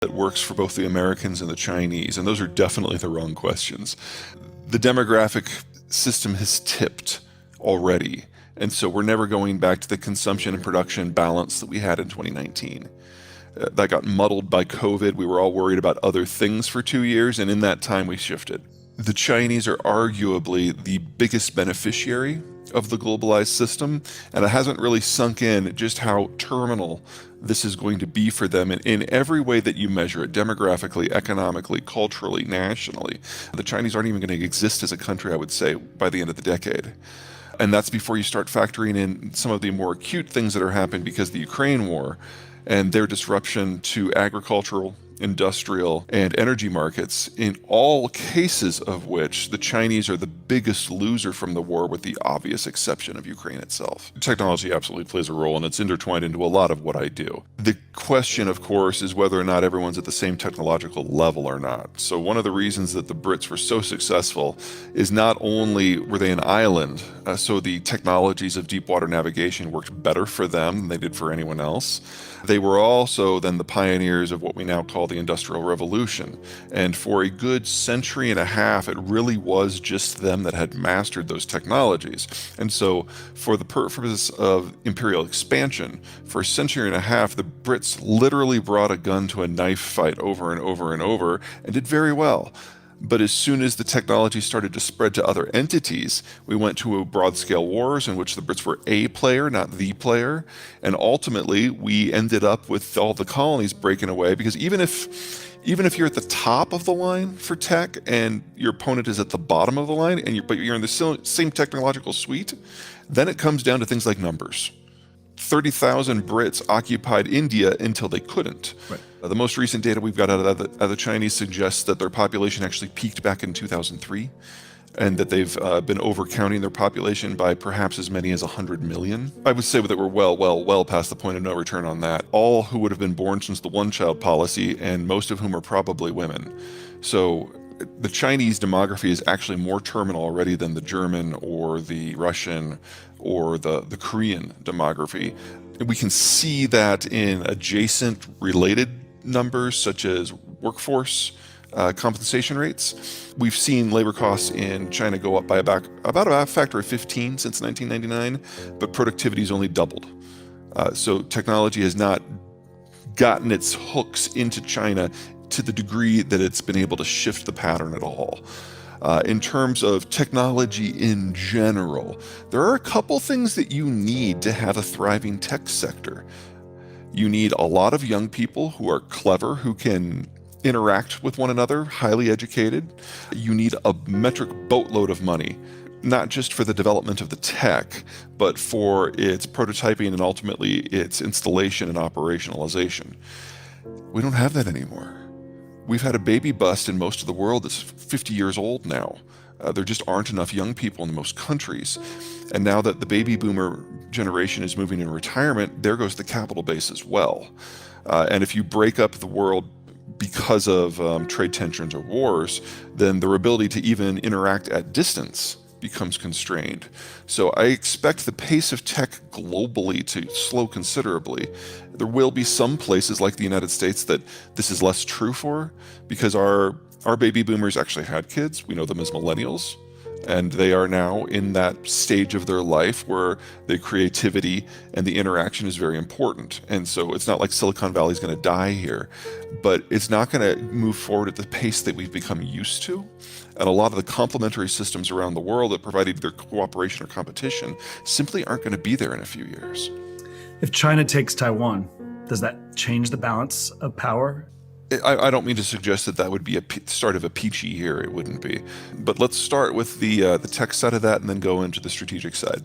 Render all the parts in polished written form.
that works for both the Americans and the Chinese, and those are definitely the wrong questions. The demographic system has tipped already, and so we're never going back to the consumption and production balance that we had in 2019. That got muddled by COVID. We were all worried about other things for 2 years, and in that time we shifted. The Chinese are arguably the biggest beneficiary of the globalized system, and it hasn't really sunk in just how terminal this is going to be for them in every way that you measure it, demographically, economically, culturally, nationally. The Chinese aren't even going to exist as a country, I would say, by the end of the decade. And that's before you start factoring in some of the more acute things that are happening because of the Ukraine war and their disruption to agricultural, industrial, and energy markets, in all cases of which the Chinese are the biggest loser from the war, with the obvious exception of Ukraine itself. Technology absolutely plays a role, and it's intertwined into a lot of what I do. The question, of course, is whether or not everyone's at the same technological level or not. So one of the reasons that the Brits were so successful is not only were they an island, so the technologies of deep water navigation worked better for them than they did for anyone else. They were also then the pioneers of what we now call the Industrial Revolution. And for a good century and a half, it really was just them that had mastered those technologies. And so for the purpose of imperial expansion, for a century and a half, the Brits literally brought a gun to a knife fight over and over and over and did very well. But as soon as the technology started to spread to other entities, we went to broad-scale wars in which the Brits were a player, not the player. And ultimately, we ended up with all the colonies breaking away, because even if you're at the top of the line for tech and your opponent is at the bottom of the line, but you're in the same technological suite, then it comes down to things like numbers. 30,000 Brits occupied India until they couldn't. Right. The most recent data we've got out of the Chinese suggests that their population actually peaked back in 2003, and that they've been overcounting their population by perhaps as many as 100 million. I would say that we're well past the point of no return on that. All who would have been born since the one-child policy, and most of whom are probably women. So the Chinese demography is actually more terminal already than the German or the Russian or the Korean demography. We can see that in adjacent related numbers such as workforce compensation rates. We've seen labor costs in China go up by about a factor of 15 since 1999, but productivity's only doubled. So technology has not gotten its hooks into China to the degree that it's been able to shift the pattern at all. In terms of technology in general, there are a couple things that you need to have a thriving tech sector. You need a lot of young people who are clever, who can interact with one another, highly educated. You need a metric boatload of money, not just for the development of the tech, but for its prototyping and ultimately its installation and operationalization. We don't have that anymore. We've had a baby bust in most of the world that's 50 years old now. There just aren't enough young people in most countries. And now that the baby boomer generation is moving in retirement, there goes the capital base as well. And if you break up the world because of trade tensions or wars, then their ability to even interact at distance becomes constrained. So I expect the pace of tech globally to slow considerably. There will be some places like the United States that this is less true for, because our baby boomers actually had kids. We know them as millennials, and they are now in that stage of their life where the creativity and the interaction is very important. And so it's not like Silicon Valley is going to die here, but it's not going to move forward at the pace that we've become used to. And a lot of the complementary systems around the world that provide either cooperation or competition simply aren't going to be there in a few years. If China takes Taiwan, does that change the balance of power? I don't mean to suggest that would be a start of a peachy year. It wouldn't be. But let's start with the tech side of that and then go into the strategic side.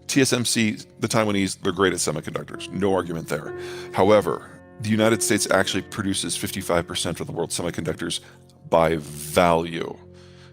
TSMC, the Taiwanese, they're great at semiconductors. No argument there. However, the United States actually produces 55% of the world's semiconductors by value.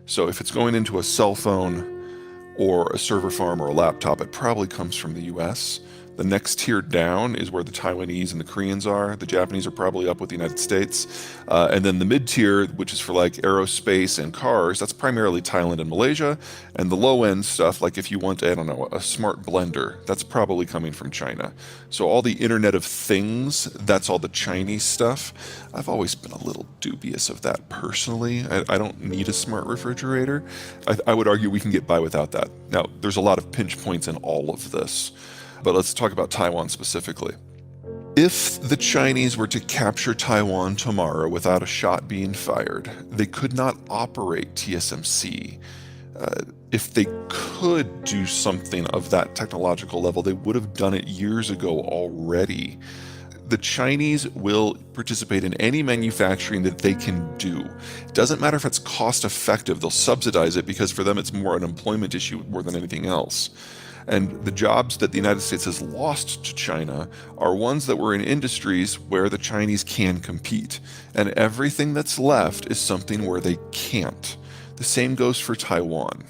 So if it's going into a cell phone or a server farm or a laptop, it probably comes from the US. The next tier down is where the Taiwanese and the Koreans are. The Japanese are probably up with the United States. And then the mid-tier, which is for like aerospace and cars, that's primarily Thailand and Malaysia. And the low-end stuff, like if you want, I don't know, a smart blender, that's probably coming from China. So all the Internet of Things, that's all the Chinese stuff. I've always been a little dubious of that personally. I don't need a smart refrigerator. I would argue we can get by without that. Now, there's a lot of pinch points in all of this. But let's talk about Taiwan specifically. If the Chinese were to capture Taiwan tomorrow without a shot being fired, they could not operate TSMC. If they could do something of that technological level, they would have done it years ago already. The Chinese will participate in any manufacturing that they can do. It doesn't matter if it's cost effective, they'll subsidize it because for them it's more an employment issue more than anything else. And the jobs that the United States has lost to China are ones that were in industries where the Chinese can compete. And everything that's left is something where they can't. The same goes for Taiwan.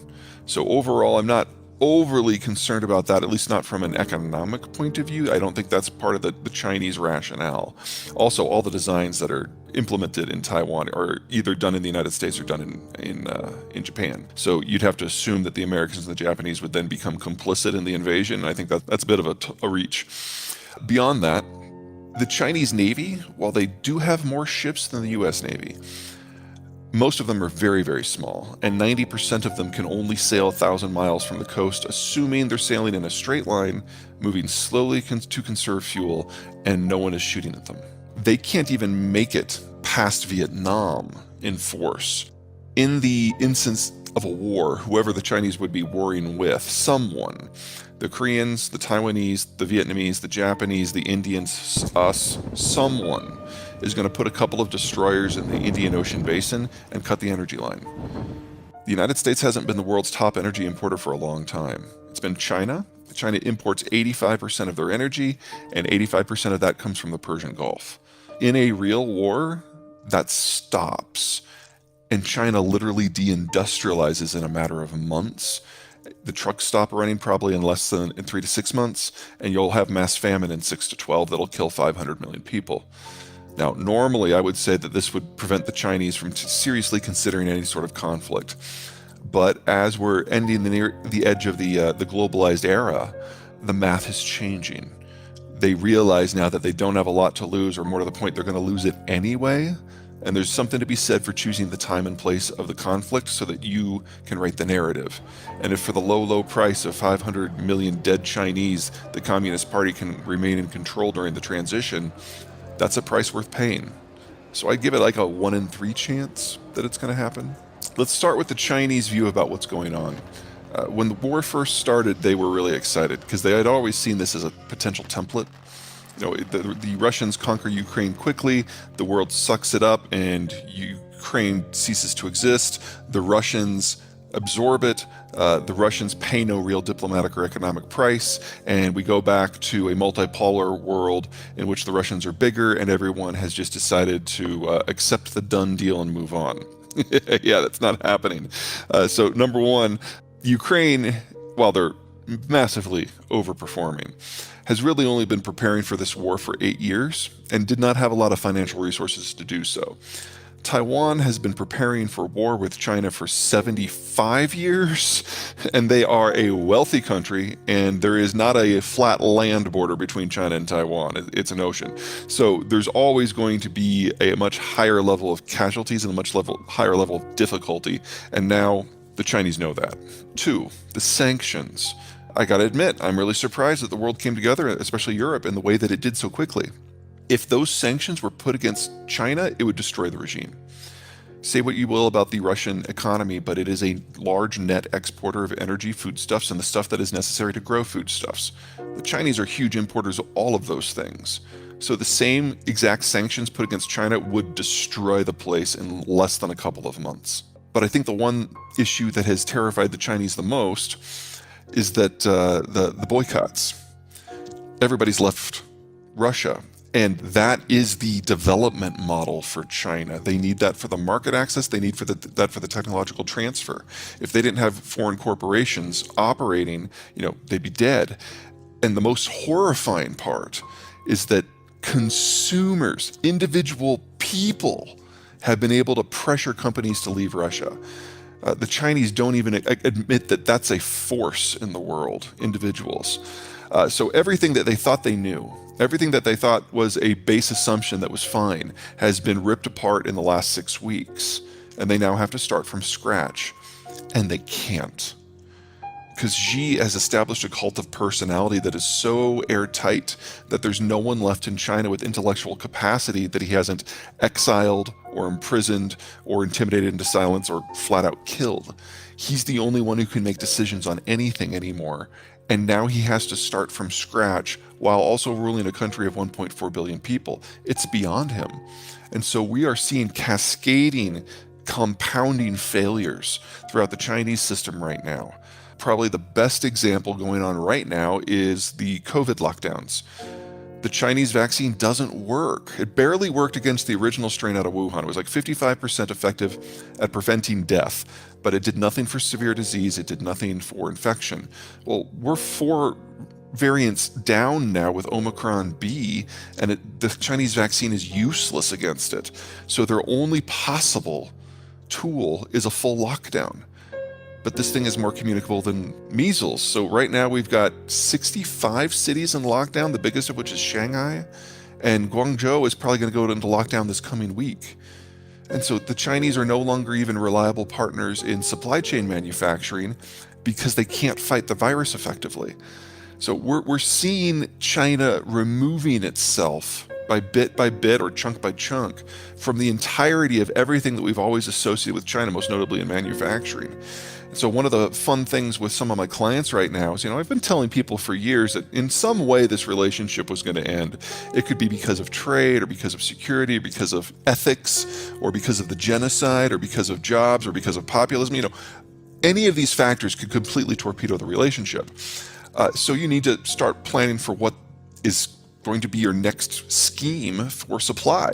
So overall, I'm not overly concerned about that, at least not from an economic point of view. I don't think that's part of the Chinese rationale. Also, all the designs that are implemented in Taiwan are either done in the United States or done in Japan. So you'd have to assume that the Americans and the Japanese would then become complicit in the invasion. I think that's a bit of a reach. Beyond that, the Chinese Navy, while they do have more ships than the U.S. Navy, most of them are very, very small, and 90% of them can only sail 1,000 miles from the coast, assuming they're sailing in a straight line, moving slowly to conserve fuel, and no one is shooting at them. They can't even make it past Vietnam in force. In the instance of a war, whoever the Chinese would be warring with, someone, the Koreans, the Taiwanese, the Vietnamese, the Japanese, the Indians, us, someone is going to put a couple of destroyers in the Indian Ocean basin and cut the energy line. The United States hasn't been the world's top energy importer for a long time. It's been China. China imports 85% of their energy, and 85% of that comes from the Persian Gulf. In a real war, that stops, and China literally deindustrializes in a matter of months. The trucks stop running probably in 3 to 6 months, and you'll have mass famine in 6 to 12 that'll kill 500 million people. Now, normally I would say that this would prevent the Chinese from seriously considering any sort of conflict. But as we're ending the edge of the globalized era, the math is changing. They realize now that they don't have a lot to lose, or more to the point, they're going to lose it anyway. And there's something to be said for choosing the time and place of the conflict so that you can write the narrative. And if for the low, low price of 500 million dead Chinese, the Communist Party can remain in control during the transition, that's a price worth paying. So I give it like a 1 in 3 chance that it's going to happen. Let's start with the Chinese view about what's going on. When the war first started, they were really excited because they had always seen this as a potential template. You know, the Russians conquer Ukraine quickly, the world sucks it up, and Ukraine ceases to exist. The Russians absorb it. The Russians pay no real diplomatic or economic price, and we go back to a multipolar world in which the Russians are bigger, and everyone has just decided to accept the done deal and move on. Yeah, that's not happening. So number one, Ukraine, while they're massively overperforming, has really only been preparing for this war for 8 years and did not have a lot of financial resources to do so. Taiwan has been preparing for war with China for 75 years, and they are a wealthy country, and there is not a flat land border between China and Taiwan. It's an ocean. So there's always going to be a much higher level of casualties and a much higher level of difficulty, and now the Chinese know that. 2, the sanctions. I gotta admit, I'm really surprised that the world came together, especially Europe, in the way that it did so quickly. If those sanctions were put against China, it would destroy the regime. Say what you will about the Russian economy, but it is a large net exporter of energy, foodstuffs, and the stuff that is necessary to grow foodstuffs. The Chinese are huge importers of all of those things. So the same exact sanctions put against China would destroy the place in less than a couple of months. But I think the one issue that has terrified the Chinese the most is that the boycotts. Everybody's left Russia. And that is the development model for China. They need that for the market access. They need that for the technological transfer. If they didn't have foreign corporations operating, they'd be dead. And the most horrifying part is that consumers, individual people, have been able to pressure companies to leave Russia. The Chinese don't even admit that that's a force in the world, individuals. So everything that they thought they knew, everything that they thought was a base assumption that was fine, has been ripped apart in the last 6 weeks. And they now have to start from scratch. And they can't. Because Xi has established a cult of personality that is so airtight that there's no one left in China with intellectual capacity that he hasn't exiled or imprisoned or intimidated into silence or flat out killed. He's the only one who can make decisions on anything anymore. And now he has to start from scratch while also ruling a country of 1.4 billion people. It's beyond him. And so we are seeing cascading, compounding failures throughout the Chinese system right now. Probably the best example going on right now is the COVID lockdowns. The Chinese vaccine doesn't work. It barely worked against the original strain out of Wuhan. It was like 55% effective at preventing death, but it did nothing for severe disease. It did nothing for infection. Well, we're 4 variants down now with Omicron B, and the Chinese vaccine is useless against it. So their only possible tool is a full lockdown. But this thing is more communicable than measles. So right now we've got 65 cities in lockdown, the biggest of which is Shanghai. And Guangzhou is probably going to go into lockdown this coming week. And so the Chinese are no longer even reliable partners in supply chain manufacturing because they can't fight the virus effectively. So we're seeing China removing itself by bit or chunk by chunk from the entirety of everything that we've always associated with China, most notably in manufacturing. So one of the fun things with some of my clients right now is, I've been telling people for years that in some way this relationship was going to end. It could be because of trade or because of security or because of ethics or because of the genocide or because of jobs or because of populism. Any of these factors could completely torpedo the relationship. So you need to start planning for what is going to be your next scheme for supply.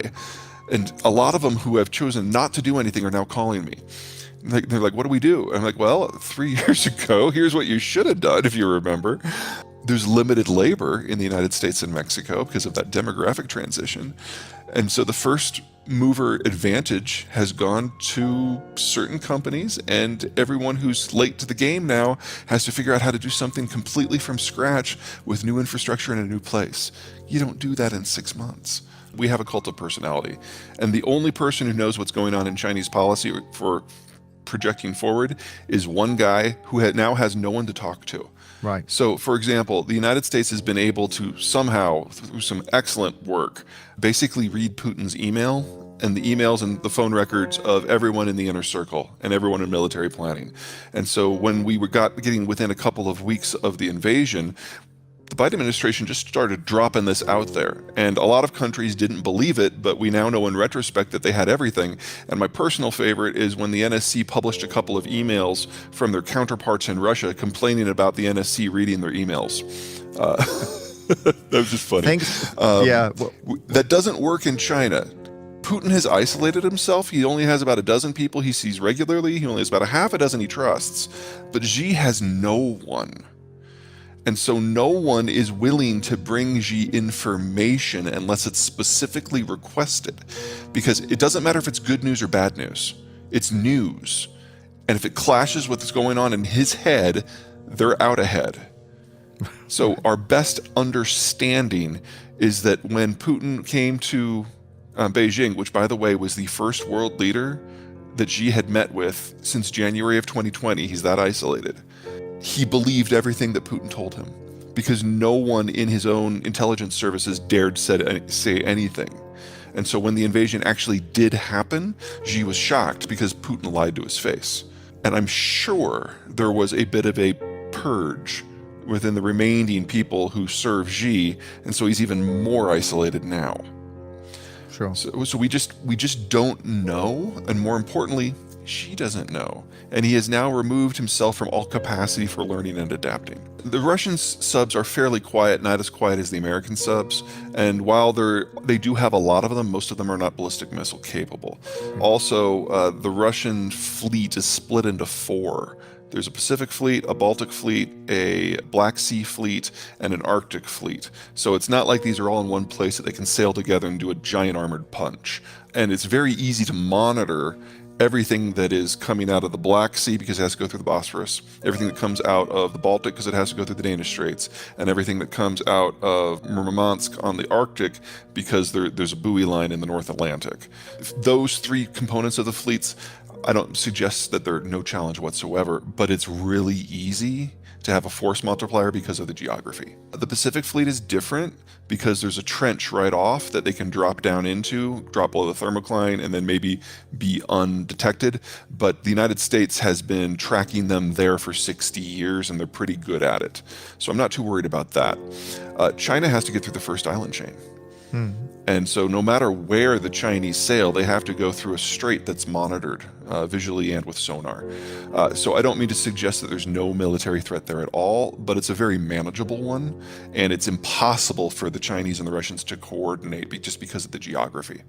And a lot of them who have chosen not to do anything are now calling me. They're like, what do we do? I'm like, well, 3 years ago, here's what you should have done, if you remember. There's limited labor in the United States and Mexico because of that demographic transition. And so the first mover advantage has gone to certain companies, and everyone who's late to the game now has to figure out how to do something completely from scratch with new infrastructure in a new place. You don't do that in 6 months. We have a cult of personality. And the only person who knows what's going on in Chinese policy for projecting forward is one guy who now has no one to talk to. Right. So, for example, the United States has been able to somehow, through some excellent work, basically read Putin's email and the emails and the phone records of everyone in the inner circle and everyone in military planning. And so when we were getting within a couple of weeks of the invasion, the Biden administration just started dropping this out there. And a lot of countries didn't believe it, but we now know in retrospect that they had everything. And my personal favorite is when the NSC published a couple of emails from their counterparts in Russia complaining about the NSC reading their emails. That was just funny. Thanks. That doesn't work in China. Putin has isolated himself. He only has about a dozen people he sees regularly. He only has about a half a dozen he trusts. But Xi has no one. And so no one is willing to bring Xi information unless it's specifically requested. Because it doesn't matter if it's good news or bad news. It's news. And if it clashes with what's going on in his head, they're out ahead. So our best understanding is that when Putin came to Beijing, which by the way was the first world leader that Xi had met with since January of 2020, he's that isolated. He believed everything that Putin told him because no one in his own intelligence services dared say anything. And so when the invasion actually did happen, Xi was shocked because Putin lied to his face. And I'm sure there was a bit of a purge within the remaining people who serve Xi, and so he's even more isolated now. Sure. So we just don't know, and more importantly, Xi doesn't know. And he has now removed himself from all capacity for learning and adapting. The Russian subs are fairly quiet, not as quiet as the American subs. And while they do have a lot of them, most of them are not ballistic missile capable. Also, the Russian fleet is split into 4. There's a Pacific Fleet, a Baltic Fleet, a Black Sea Fleet, and an Arctic Fleet. So it's not like these are all in one place that they can sail together and do a giant armored punch. And it's very easy to monitor everything that is coming out of the Black Sea because it has to go through the Bosphorus, everything that comes out of the Baltic because it has to go through the Danish Straits, and everything that comes out of Murmansk on the Arctic because there's a buoy line in the North Atlantic. Those three components of the fleets, I don't suggest that they're no challenge whatsoever, but it's really easy to have a force multiplier because of the geography. The Pacific Fleet is different because there's a trench right off that they can drop down into, drop below the thermocline, and then maybe be undetected. But the United States has been tracking them there for 60 years, and they're pretty good at it. So I'm not too worried about that. China has to get through the first island chain. And so no matter where the Chinese sail, they have to go through a strait that's monitored visually and with sonar. So I don't mean to suggest that there's no military threat there at all, but it's a very manageable one, and it's impossible for the Chinese and the Russians to coordinate just because of the geography.